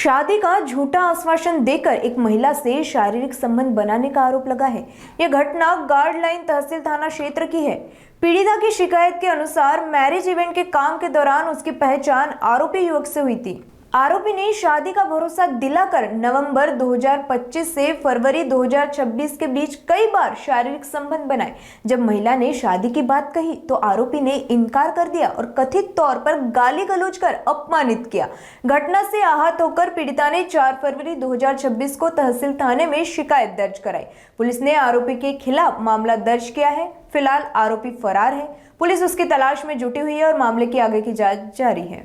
शादी का झूठा आश्वासन देकर एक महिला से शारीरिक संबंध बनाने का आरोप लगा है। यह घटना गार्ड लाइन तहसील थाना क्षेत्र की है। पीड़िता की शिकायत के अनुसार मैरिज इवेंट के काम के दौरान उसकी पहचान आरोपी युवक से हुई थी। आरोपी ने शादी का भरोसा दिलाकर नवंबर 2025 से फरवरी 2026 के बीच कई बार शारीरिक संबंध बनाए। जब महिला ने शादी की बात कही तो आरोपी ने इनकार कर दिया और कथित तौर पर गाली गलौज कर अपमानित किया। घटना से आहत होकर पीड़िता ने 4 फरवरी 2026 को तहसील थाने में शिकायत दर्ज कराई। पुलिस ने आरोपी के खिलाफ मामला दर्ज किया है। फिलहाल आरोपी फरार है। पुलिस उसकी तलाश में जुटी हुई है और मामले की आगे की जांच जारी है।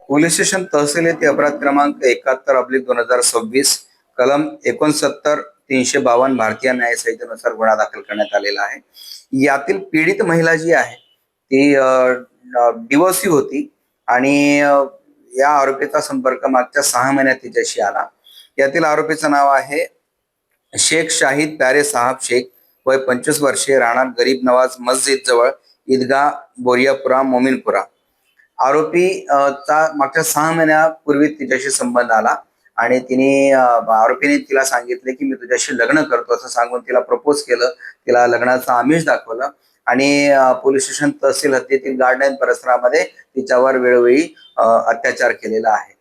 पोलीस स्टेशन तहसील येथे अपराध क्रमांक 71/2026 कलम 69-352 भारतीय न्याय संहितेनुसार गुन्हा दाखल करण्यात आलेला आहे। यातील पीडित महिला जी आहे ती डिवोर्सी होती आणि या आरोपीचा संपर्क मागच्या 6 महिन्यात तिच्याशी आला। यातील आरोपीचं नाव आहे शेख शाहिद प्यारे साहब शेख, वय 25 वर्षे, राहणार गरीब नवाज मस्जिद जवळ ईदगाह बोरियापुरा मोमिनपुरा। आरोपी चा मागच्या 6 महिन्यापूर्वी तिच्याशी संबंध आला आणि आरोपीने तिला सांगितले की मी तुझ्याशी लग्न करतो असं सांगून तिला प्रपोज केलं। तिला लग्नाचं आमिष दाखवलं आणि पोलीस स्टेशन तहसील हद्दीतील गार्डन परिसरामध्ये तिच्यावर वेळोवेळी अत्याचार केलेला आहे।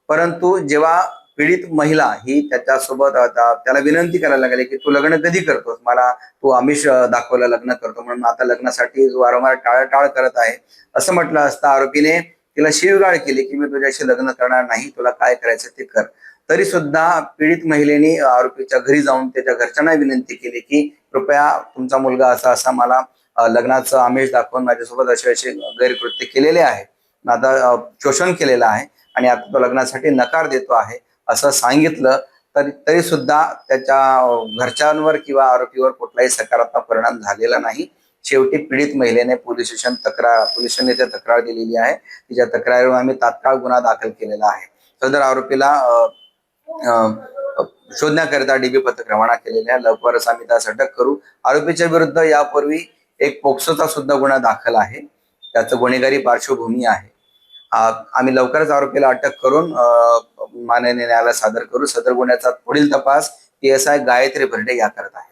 परंतु जेव्हा पीडित महिला ही त्याच्यासोबत त्याला विनंती करायला लागली की तू लग्न कधी करतोस, मला तू आमिष दाखवलं लग्न करतो म्हणून आता लग्नासाठी वारंवार टाळाटाळ करत आहे असं म्हटलं असता आरोपीने तिला शिवीगाळ केली की मी तुझ्याशी लग्न करणार नाही, तुला काय करायचं ते कर। तरी सुद्धा पीडित महिलेने आरोपीच्या घरी जाऊन त्याच्या घरच्यांना विनंती केली की कृपया तुमचा मुलगा असा असा मला लग्नाचं आमिष दाखवून माझ्यासोबत असे असे गैरकृत्य केलेले आहे, आता शोषण केलेलं आहे आणि आता तो लग्नासाठी नकार देतो आहे असं सांगितलं। तरी सुद्धा त्याच्या घरच्यांवर किंवा आरोपीवर कुठलाही सकारात्मक परिणाम झालेला नाही। शेवटी पीडित महिलेने पोलीस स्टेशन येथे तक्रार दिलेली आहे। तिच्या तक्रारीवर आम्ही तात्काळ गुन्हा दाखल केलेला आहे। सदर आरोपीला शोधण्याकरिता डीबी पथक रवाना केलेले आहे। लवकरच आम्ही त्यास अटक करू। आरोपीच्या विरुद्ध यापूर्वी एक पोक्सोचा सुद्धा गुन्हा दाखल आहे, त्याचं गुन्हेगारी पार्श्वभूमी आहे। आम्ही लवकरच आरोपीला अटक करून माननीय न्यायालयाला सादर करू। सदर गुन्ह्याचा पुढील तपास PSI गायत्री भरडे या करत आहे।